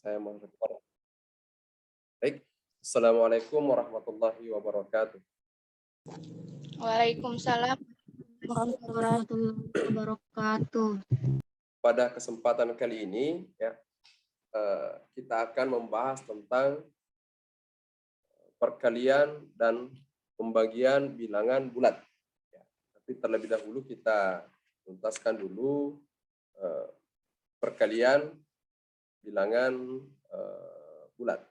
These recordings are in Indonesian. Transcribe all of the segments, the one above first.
Saya mau rekor. Baik. Assalamualaikum warahmatullahi wabarakatuh. Waalaikumsalam warahmatullahi wabarakatuh. Pada kesempatan kali ini, ya, kita akan membahas tentang perkalian dan pembagian bilangan bulat. Ya, tapi terlebih dahulu kita tuntaskan dulu perkalian bilangan bulat.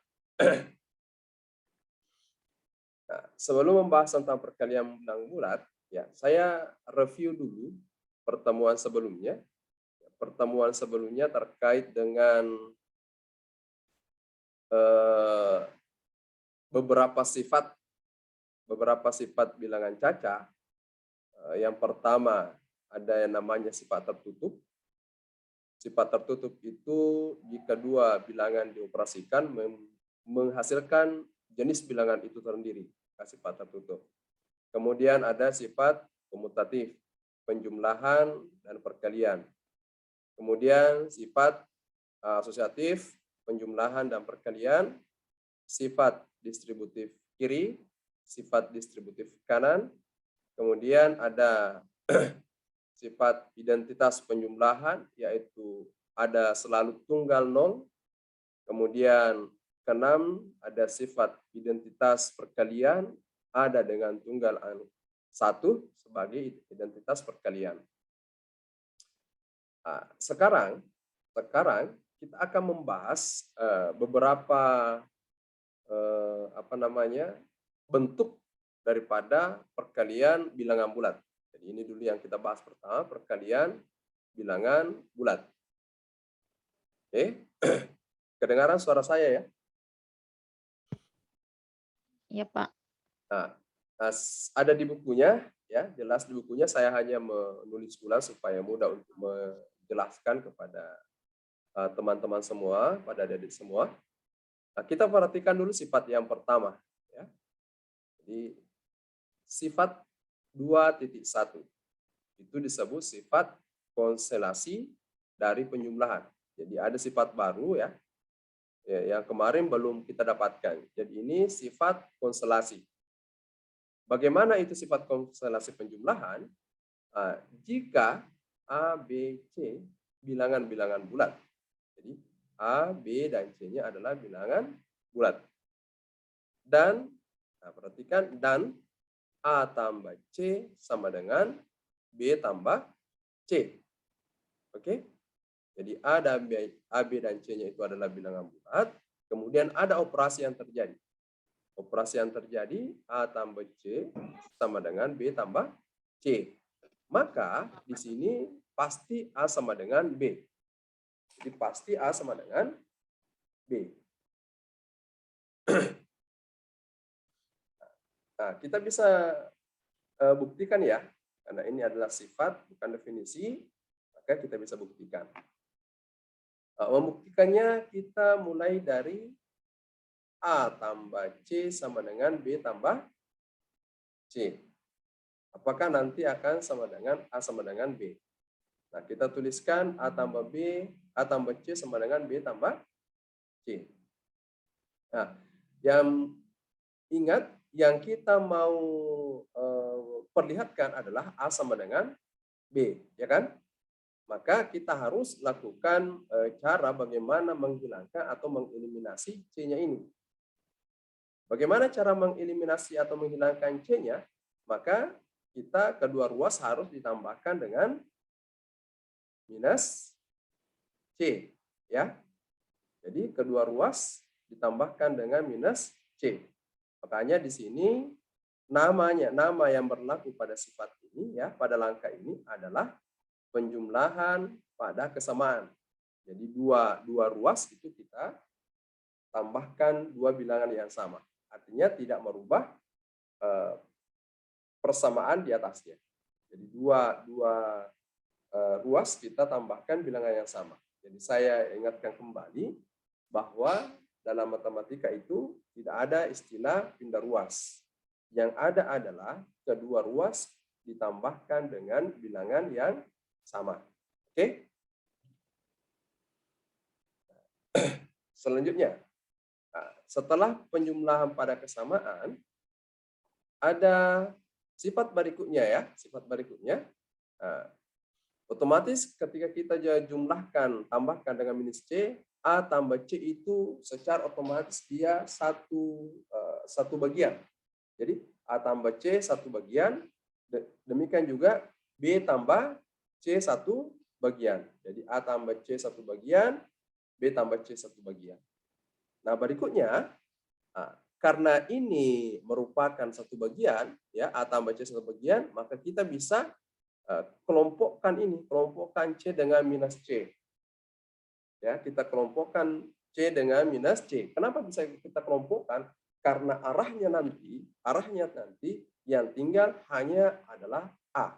Nah, sebelum membahas tentang perkalian bilangan bulat, ya, saya review dulu pertemuan sebelumnya. Pertemuan sebelumnya terkait dengan beberapa sifat bilangan caca. Yang pertama ada yang namanya sifat tertutup. Sifat tertutup itu jika dua bilangan dioperasikan menghasilkan jenis bilangan itu sendiri, sifat tertutup. Kemudian ada sifat komutatif, penjumlahan dan perkalian. Kemudian sifat asosiatif, penjumlahan dan perkalian, sifat distributif kiri, sifat distributif kanan, kemudian ada sifat identitas penjumlahan, yaitu ada selalu tunggal nol, kemudian keenam ada sifat identitas perkalian, ada dengan tunggal satu sebagai identitas perkalian. Nah, sekarang kita akan membahas beberapa bentuk daripada perkalian bilangan bulat. Jadi ini dulu yang kita bahas pertama, perkalian bilangan bulat. Oke, kedengaran suara saya ya? Ya, Pak. Nah, ada di bukunya, ya, jelas di bukunya. Saya hanya menulis ulang supaya mudah untuk menjelaskan kepada teman-teman semua, pada adik-adik semua. Nah, kita perhatikan dulu sifat yang pertama. Ya. Jadi, sifat 2.1. Itu disebut sifat konstelasi dari penjumlahan. Jadi, ada sifat baru ya, yang kemarin belum kita dapatkan. Jadi, ini sifat konstelasi. Bagaimana itu sifat konstelasi penjumlahan? Jika A, B, C bilangan-bilangan bulat. Jadi, A, B, dan C-nya adalah bilangan bulat. Dan, perhatikan, dan A tambah C sama dengan B tambah C. Oke? Jadi, A, B, dan C-nya itu adalah bilangan bulat. Kemudian ada operasi yang terjadi. Operasi yang terjadi, A tambah C sama dengan B tambah C. Maka, di sini pasti A sama dengan B. Jadi pasti A sama dengan B. Nah, kita bisa buktikan ya, karena ini adalah sifat, bukan definisi, maka kita bisa buktikan. Membuktikannya kita mulai dari A tambah C sama dengan B tambah C. Apakah nanti akan sama dengan A sama dengan B? Nah, kita tuliskan A tambah B, A tambah C sama dengan B tambah C. Nah, yang ingat, yang kita mau perlihatkan adalah A sama dengan B, ya kan? Maka kita harus lakukan cara bagaimana menghilangkan atau mengeliminasi C-nya ini. Bagaimana cara mengeliminasi atau menghilangkan C-nya? Maka kita kedua ruas harus ditambahkan dengan minus C, ya. Jadi kedua ruas ditambahkan dengan minus C. Makanya di sini nama yang berlaku pada sifat ini ya, pada langkah ini adalah penjumlahan pada kesamaan. Jadi dua ruas itu kita tambahkan dua bilangan yang sama. Artinya tidak merubah persamaan di atasnya. Jadi dua ruas kita tambahkan bilangan yang sama. Jadi saya ingatkan kembali bahwa dalam matematika itu tidak ada istilah pindah ruas. Yang ada adalah kedua ruas ditambahkan dengan bilangan yang sama. Oke? selanjutnya, setelah penjumlahan pada kesamaan, ada sifat berikutnya ya, sifat berikutnya. Otomatis ketika kita jumlahkan, tambahkan dengan minus C, A tambah C itu secara otomatis dia satu bagian. Jadi A tambah C satu bagian, demikian juga B tambah C satu bagian. Jadi A tambah C satu bagian, B tambah C satu bagian. Nah berikutnya, karena ini merupakan satu bagian, ya A tambah C satu bagian, maka kita bisa kelompokkan C dengan minus C. Ya, kita kelompokkan C dengan minus C. Kenapa bisa kita kelompokkan? Karena arahnya nanti yang tinggal hanya adalah A.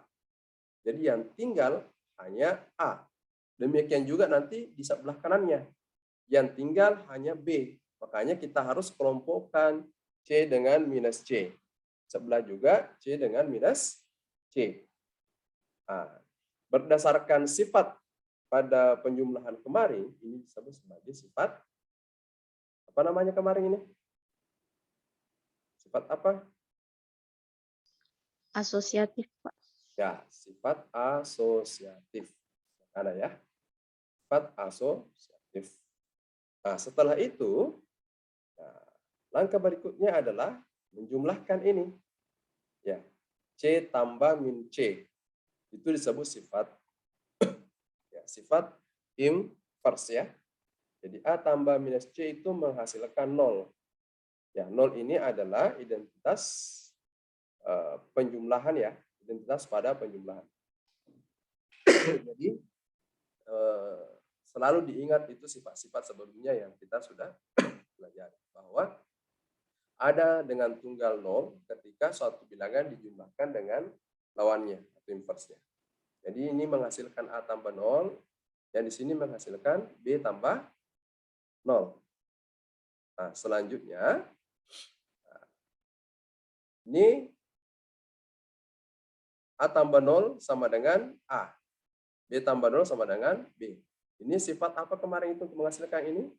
Jadi yang tinggal hanya A. Demikian juga nanti di sebelah kanannya. Yang tinggal hanya B. Makanya kita harus kelompokkan C dengan minus C. Sebelah juga C dengan minus C. Berdasarkan sifat pada penjumlahan kemarin, ini disebut sebagai sifat, apa namanya kemarin ini? Sifat apa? Asosiatif, Pak. Ya, sifat asosiatif. Ada ya, sifat asosiatif. Nah, setelah itu, langkah berikutnya adalah menjumlahkan ini. Ya, C tambah min C. Itu disebut sifat sifat inverse ya. Jadi A tambah minus C itu menghasilkan 0. Ya, 0 ini adalah identitas penjumlahan ya, identitas pada penjumlahan. Jadi selalu diingat itu sifat-sifat sebelumnya yang kita sudah pelajari, bahwa ada dengan tunggal 0 ketika suatu bilangan dijumlahkan dengan lawannya atau inverse-nya. Jadi ini menghasilkan A tambah 0, dan di sini menghasilkan B tambah 0. Nah, selanjutnya, ini A tambah 0 sama dengan A. B tambah 0 sama dengan B. Ini sifat apa kemarin itu untuk menghasilkan ini?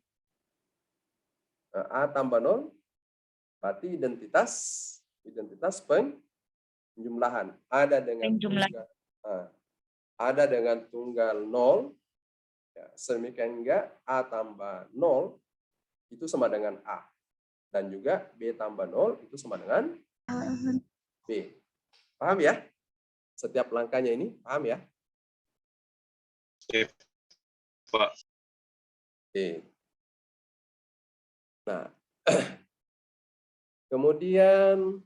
Nah, A tambah 0, berarti identitas penjumlahan. Ada dengan tunggal 0, ya, sedemikian juga A tambah 0 itu sama dengan A. Dan juga B tambah 0 itu sama dengan B. Paham ya? Setiap langkahnya ini, paham ya? Pak. Oke. Nah, kemudian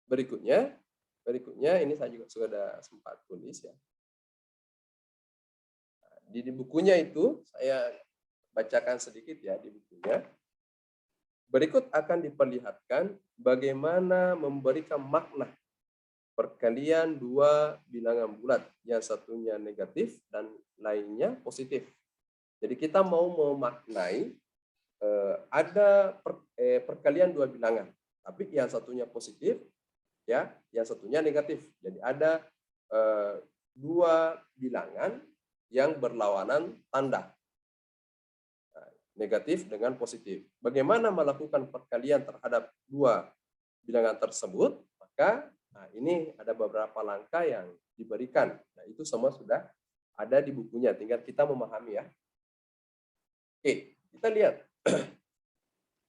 berikutnya ini saya juga sudah sempat tulis ya. Di bukunya itu saya bacakan sedikit ya di bukunya. Berikut akan diperlihatkan bagaimana memberikan makna perkalian dua bilangan bulat, yang satunya negatif dan lainnya positif. Jadi kita mau memaknai ada perkalian dua bilangan, tapi yang satunya positif, ya, yang satunya negatif. Jadi ada dua bilangan yang berlawanan tanda, negatif dengan positif. Bagaimana melakukan perkalian terhadap dua bilangan tersebut? Maka ini ada beberapa langkah yang diberikan. Nah, itu semua sudah ada di bukunya, tinggal kita memahami ya. Oke, kita lihat.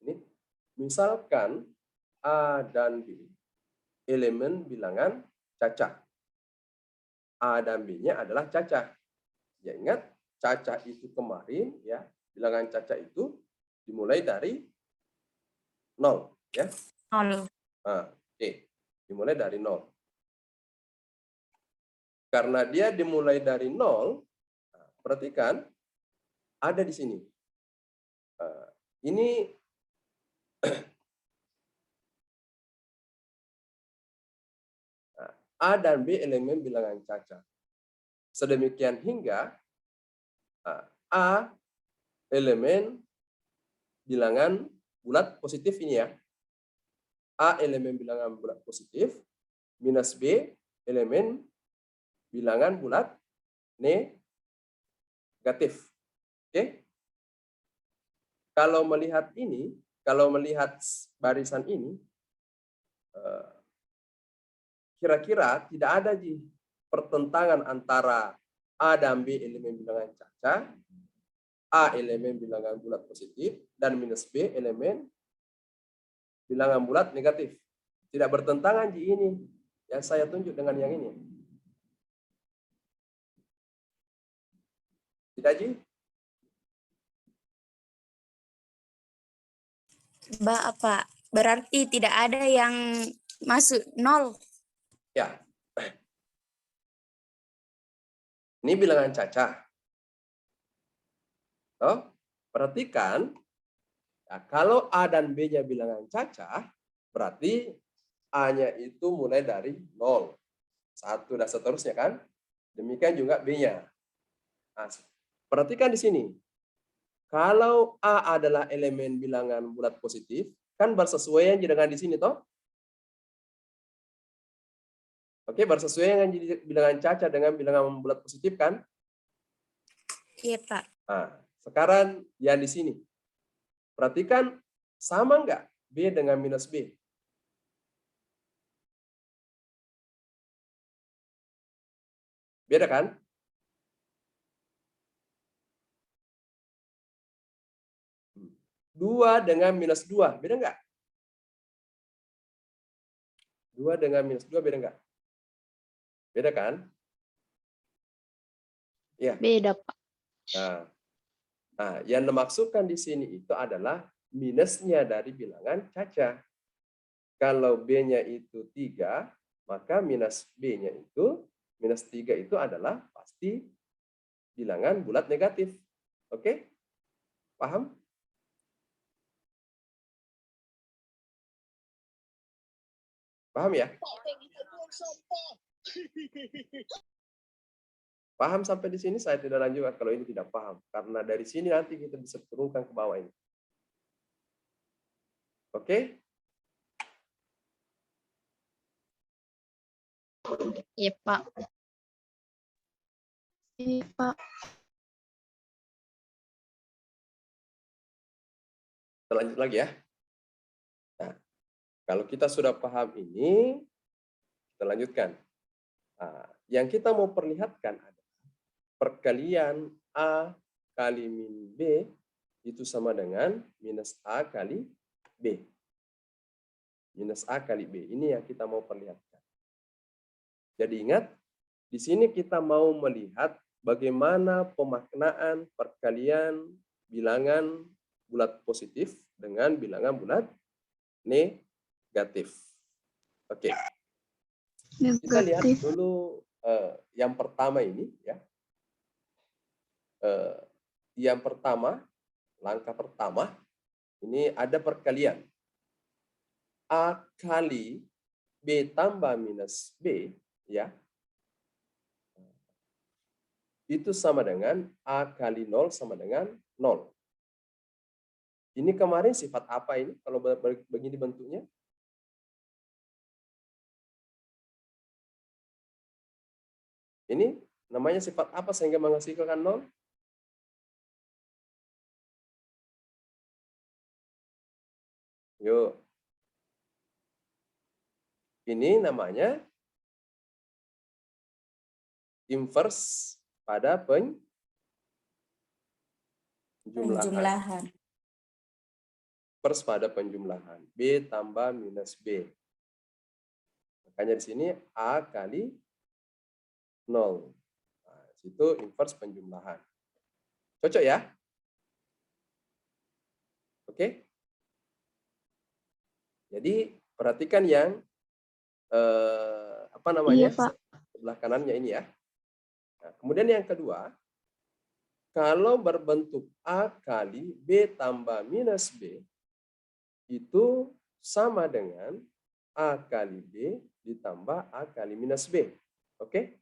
Ini misalkan A dan B elemen bilangan cacah. A dan B-nya adalah cacah. Ya, ingat cacah itu kemarin ya, bilangan cacah itu dimulai dari 0 ya. 0. Oke. Dimulai dari 0. Karena dia dimulai dari 0, perhatikan ada di sini. Ini A dan B elemen bilangan cacah. Sedemikian hingga A elemen bilangan bulat positif ini ya. A elemen bilangan bulat positif minus B elemen bilangan bulat negatif. Oke? Kalau melihat ini, kalau melihat barisan ini, kira-kira tidak ada pertentangan antara A dan B elemen bilangan caca, A elemen bilangan bulat positif, dan minus B elemen bilangan bulat negatif. Tidak bertentangan di ini. Yang saya tunjuk dengan yang ini. Tidak, Ji? Apa? Berarti tidak ada yang masuk 0. Ya. Ini bilangan caca. Oh, perhatikan, ya, kalau A dan B-nya bilangan caca, berarti A-nya itu mulai dari 0. 1 dan seterusnya kan? Demikian juga B-nya. Nah, perhatikan di sini. Kalau A adalah elemen bilangan bulat positif, kan bersesuaian dengan di sini toh? Oke, bersesuaian dengan bilangan caca dengan bilangan bulat positif kan? Iya, Pak. Nah, sekarang yang di sini. Perhatikan sama enggak B dengan minus B? Beda kan? Dua dengan minus 2, beda enggak? 2 dengan minus 2 beda enggak? Beda kan? Ya. Beda, Pak. Nah, yang dimaksudkan di sini itu adalah minusnya dari bilangan caca. Kalau B-nya itu 3, maka minus B-nya itu, minus 3 itu adalah pasti bilangan bulat negatif. Oke? Paham? Paham ya? Paham sampai di sini? Saya tidak lanjutkan kalau ini tidak paham. Karena dari sini nanti kita bisa turunkan ke bawah ini. Oke? Iya, Pak. Iya, Pak. Kita lanjut lagi ya. Nah, kalau kita sudah paham ini, kita lanjutkan. Nah, yang kita mau perlihatkan adalah perkalian A kali min B itu sama dengan minus A kali B. Minus A kali B. Ini yang kita mau perlihatkan. Jadi ingat, di sini kita mau melihat bagaimana pemaknaan perkalian bilangan bulat positif dengan bilangan bulat negatif. Oke. Kita lihat dulu yang pertama ini ya. Yang pertama, langkah pertama, ini ada perkalian. A kali B tambah minus B, ya. Itu sama dengan A kali 0 sama dengan 0. Ini kemarin sifat apa ini kalau begini bentuknya? Ini namanya sifat apa sehingga menghasilkan 0? Yuk. Ini namanya inverse pada penjumlahan. Inverse pada penjumlahan. B tambah minus B. Makanya di sini A kali 0. Nah, itu inverse penjumlahan. Cocok ya? Oke? Jadi perhatikan yang apa namanya? Iya, Pak. Sebelah kanannya ini ya. Nah, kemudian yang kedua, kalau berbentuk A kali B tambah minus B, itu sama dengan A kali B ditambah A kali minus B. Oke?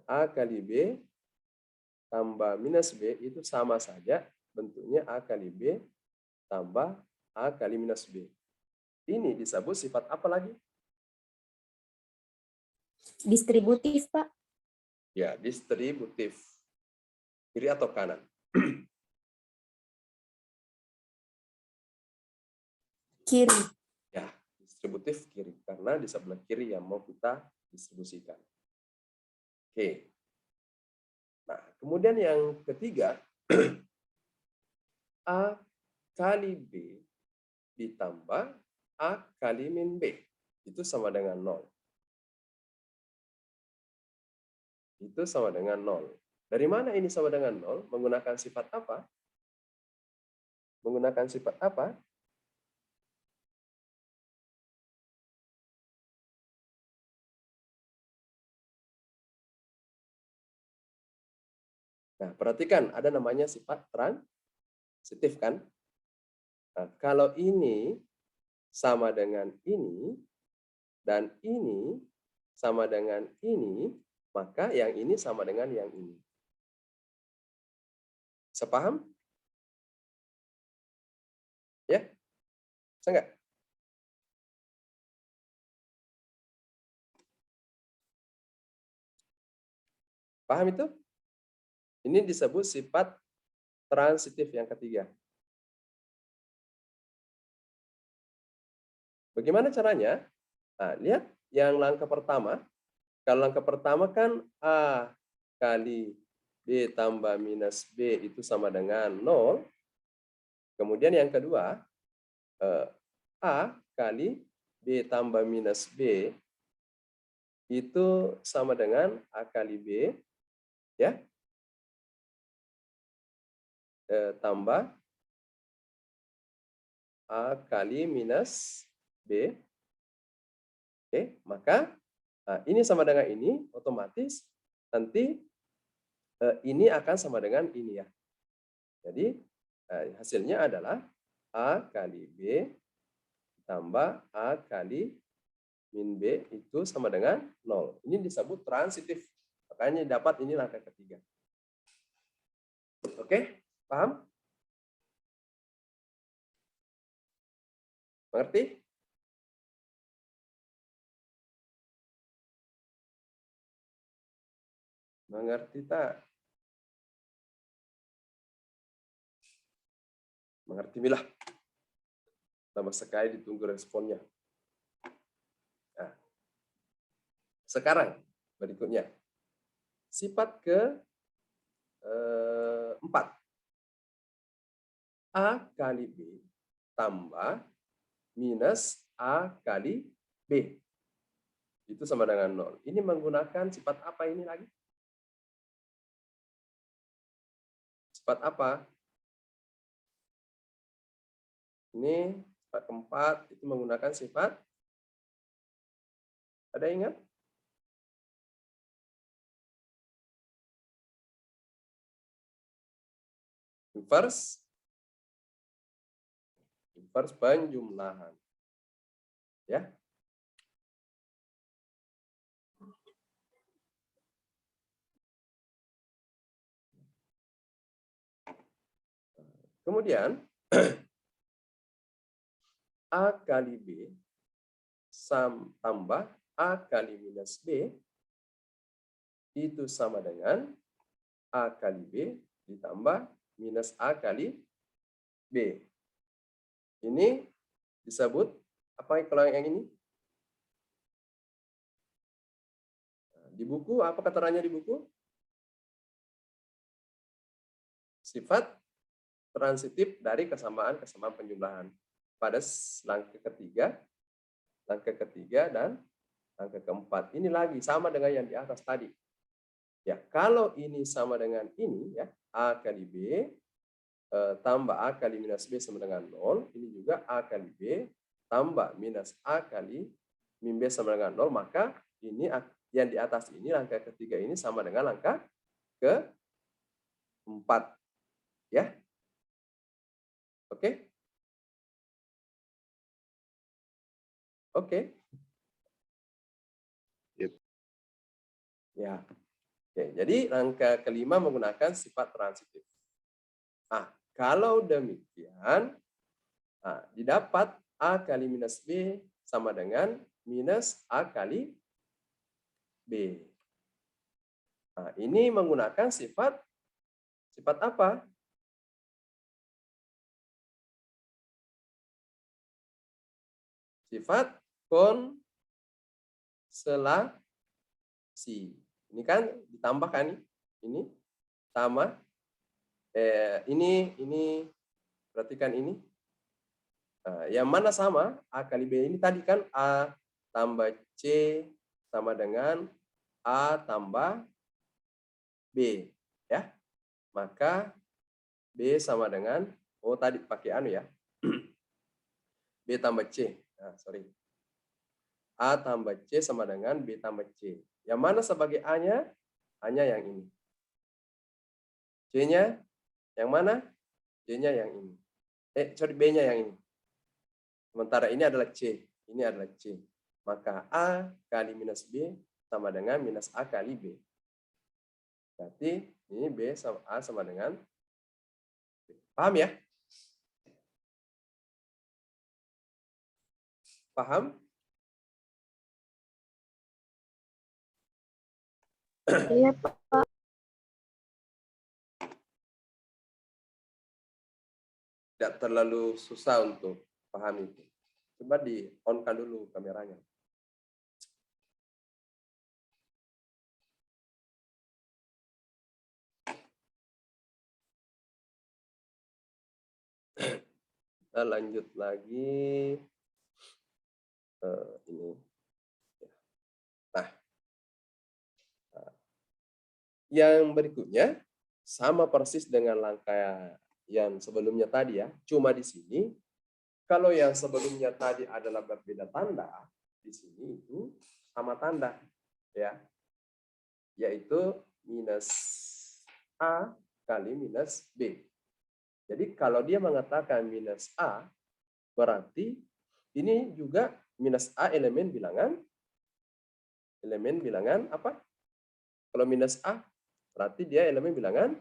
A kali B tambah minus B itu sama saja bentuknya A kali B tambah A kali minus B. Ini disebut sifat apa lagi? Distributif, Pak. Ya, distributif. Kiri atau kanan? Kiri. Ya, distributif kiri. Karena di sebelah kiri yang mau kita distribusikan. Oke. Nah, kemudian yang ketiga, A kali B ditambah A kali min B. Itu sama dengan 0. Itu sama dengan 0. Dari mana ini sama dengan 0? Menggunakan sifat apa? Menggunakan sifat apa? Nah, perhatikan, ada namanya sifat transitif kan? Nah, kalau ini sama dengan ini, dan ini sama dengan ini, maka yang ini sama dengan yang ini. Sepaham? Ya? Bisa nggak? Paham itu? Ini disebut sifat transitif yang ketiga. Bagaimana caranya? Nah, lihat yang langkah pertama. Kalau langkah pertama kan A kali B tambah minus B itu sama dengan 0. Kemudian yang kedua, A kali B tambah minus B itu sama dengan A kali B, ya, tambah A kali minus B. Oke, maka ini sama dengan ini, otomatis nanti ini akan sama dengan ini ya. Jadi hasilnya adalah A kali B tambah A kali min B itu sama dengan 0. Ini disebut transitif. Makanya dapat ini langkah ketiga. Oke, paham? Mengerti? Mengerti tak? Mengerti milah. Tambah sekali ditunggu responnya. Nah, sekarang berikutnya. Sifat ke-4. A kali B tambah minus A kali B. Itu sama dengan 0. Ini menggunakan sifat apa ini lagi? Sifat apa? Ini sifat keempat itu menggunakan sifat. Ada ingat? Inverse penjumlahan. Ya. Kemudian A kali B tambah A kali minus B itu sama dengan A kali B ditambah minus A kali B. Ini disebut apa kalau yang ini? Di buku, apa keterangannya di buku? Sifat transitif dari kesamaan penjumlahan. Pada langkah ketiga dan langkah keempat. Ini lagi sama dengan yang di atas tadi. Ya, kalau ini sama dengan ini, ya, A kali B tambah A kali minus B sama dengan 0. Ini juga A kali B tambah minus A kali min B sama dengan 0. Maka ini yang di atas ini, langkah ketiga ini sama dengan langkah keempat. Ya. Oke? Oke. Yep. Ya. Oke, jadi langkah kelima menggunakan sifat transitif. Kalau demikian, didapat A kali minus B sama dengan minus A kali B. Ini menggunakan sifat Sifat apa? Sifat konselasi. Ini kan ditambahkan ini sama ini perhatikan ini. Nah, yang mana sama A kali B ini tadi kan A tambah C sama dengan A tambah B ya. Maka B sama dengan tadi pakai anu ya. B tambah C. Nah, sorry. A tambah C sama dengan B tambah C. Yang mana sebagai A-nya? A-nya yang ini. C-nya yang mana? C-nya yang ini. Sorry, B-nya yang ini. Sementara ini adalah C. Ini adalah C. Maka A kali minus B sama dengan minus A kali B. Berarti ini B sama A sama dengan B. Paham ya? Paham? Iya, Pak. Tidak terlalu susah untuk paham itu. Coba di-on-kan dulu kameranya. Kita lanjut lagi. Ini. Nah, yang berikutnya sama persis dengan langkah yang sebelumnya tadi ya. Cuma di sini, kalau yang sebelumnya tadi adalah berbeda tanda, di sini itu sama tanda ya, yaitu minus A kali minus B. Jadi kalau dia mengatakan minus A, berarti ini juga minus A elemen bilangan apa? Kalau minus A, berarti dia elemen bilangan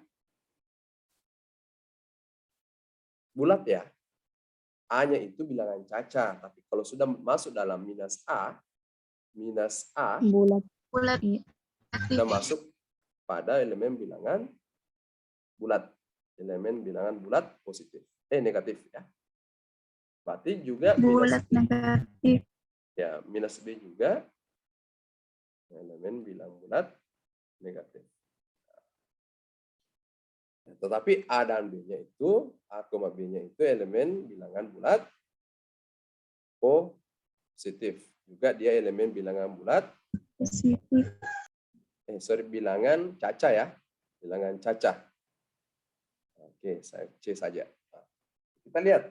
bulat ya. A-nya itu bilangan caca, tapi kalau sudah masuk dalam minus A Bulat. sudah masuk pada elemen bilangan bulat. Elemen bilangan bulat positif. Negatif ya. Berarti juga Bulat negatif. ya, minus B juga elemen bilang bulat negatif. Tetapi A dan B-nya itu, A, B-nya itu elemen bilangan bulat positif. Juga dia elemen bilangan bulat Positif. bilangan caca ya. Bilangan caca. Oke, saya C saja. Nah, kita lihat.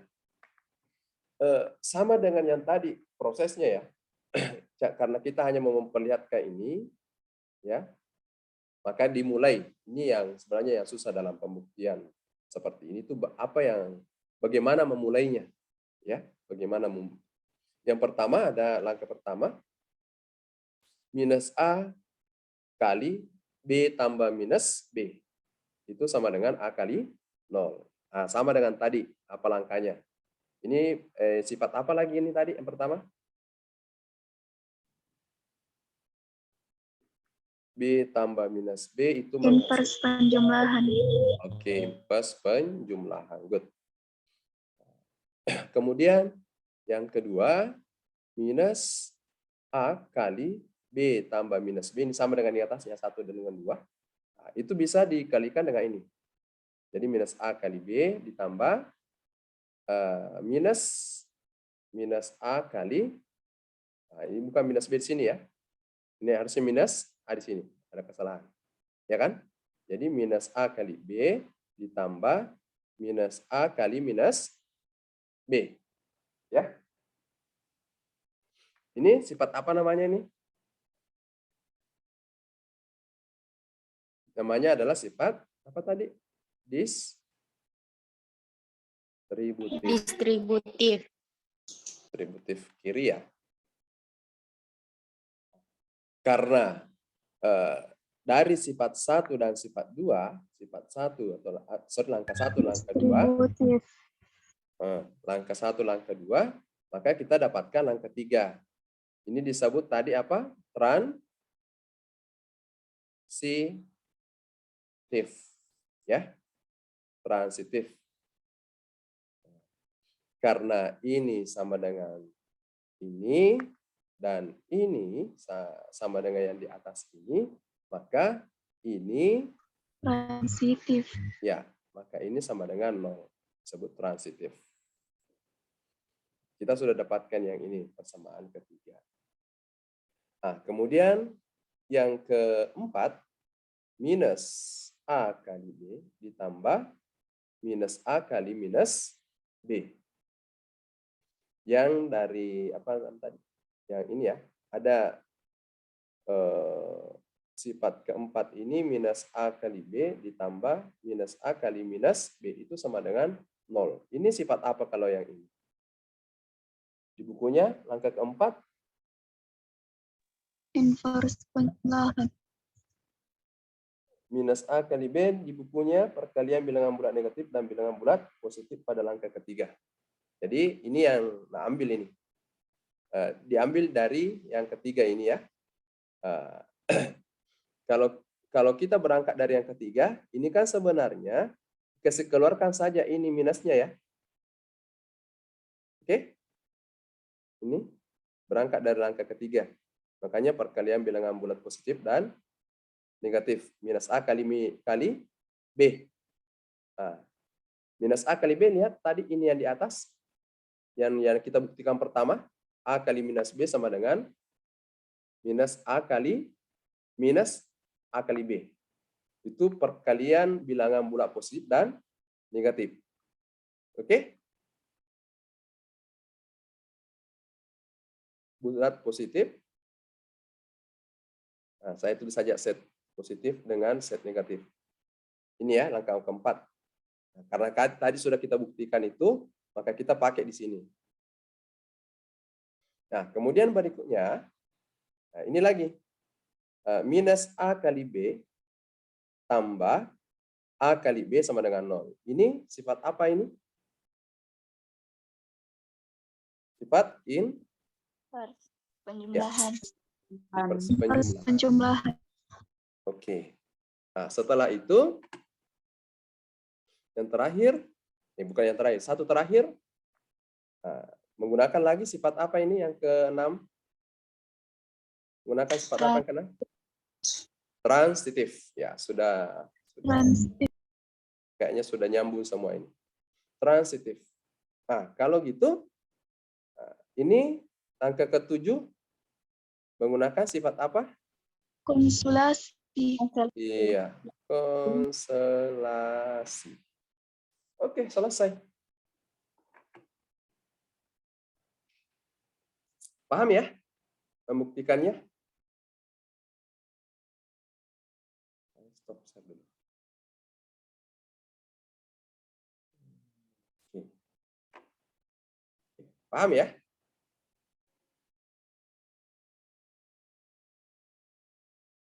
Sama dengan yang tadi prosesnya ya. Karena kita hanya mau memperlihatkan ini, ya, maka dimulai. Ini yang sebenarnya yang susah dalam pembuktian seperti ini tuh bagaimana memulainya, ya, bagaimana yang pertama ada langkah pertama minus A kali B tambah minus B itu sama dengan A kali 0. Nah, sama dengan tadi apa langkahnya? Ini sifat apa lagi ini tadi yang pertama? B tambah minus B itu Inverse penjumlahan. Oke, inverse penjumlahan. Good. Kemudian yang kedua minus A kali B tambah minus B ini sama dengan di atasnya 1 dan dengan 2. Nah, itu bisa dikalikan dengan ini. Jadi minus A kali B ditambah minus A kali, nah ini bukan minus B di sini ya. Ini harusnya minus A di sini. Ada kesalahan. Ya kan? Jadi minus A kali B ditambah minus A kali minus B. Ya. Ini sifat apa namanya ini? Namanya adalah sifat apa tadi? Distributif. Distributif kiri ya. Karena dari sifat 1 dan sifat 2, sifat 1 atau langkah 1, langkah 2, langkah 1, langkah 2, maka kita dapatkan langkah 3. Ini disebut tadi apa? Transitif. Ya. transitif. Karena ini sama dengan ini dan ini sama dengan yang di atas ini, maka ini Transitif. ya, maka ini sama dengan 0, disebut transitif. Kita sudah dapatkan yang ini, persamaan ketiga. Nah, kemudian yang keempat, minus A kali B ditambah minus A kali minus B. Yang dari apa tadi? Yang ini ya, ada sifat keempat ini minus A kali B ditambah minus A kali minus B itu sama dengan 0. Ini sifat apa kalau yang ini? Di bukunya langkah keempat. Inverse penjumlahan. Minus A kali B di bukunya perkalian bilangan bulat negatif dan bilangan bulat positif pada langkah ketiga. Jadi ini yang ambil ini. Diambil dari yang ketiga ini ya. Kalau kita berangkat dari yang ketiga, ini kan sebenarnya keluarkan saja ini minusnya ya. Oke? Ini berangkat dari langkah ketiga. Makanya perkalian bilangan bulat positif dan negatif. Minus A kali B. Nah, minus A kali B, lihat tadi ini yang di atas. Yang kita buktikan pertama, A kali minus B sama dengan minus A kali B. Itu perkalian bilangan bulat positif dan negatif. Oke? Bulat positif. Nah, saya tulis saja set positif dengan set negatif. Ini ya langkah keempat. Nah, karena tadi sudah kita buktikan itu, maka kita pakai di sini. Nah, kemudian berikutnya, nah ini lagi. Minus A kali B tambah A kali B sama dengan 0. Ini sifat apa ini? Sifat Penjumlahan. inverse Inverse penjumlahan. penjumlahan. Oke. Nah, setelah itu, yang terakhir, bukan yang terakhir, satu terakhir, menggunakan lagi sifat apa ini yang ke-6? Menggunakan sifat apa yang ke-6? Transitif. Ya, sudah. Transitif. Kayaknya sudah nyambung semua ini. Transitif. Nah, kalau gitu, ini angka ke-7 menggunakan sifat apa? Konsulasi. Iya, konselasi. Oke, selesai. Paham ya? Membuktikannya? Stop dulu. Paham ya?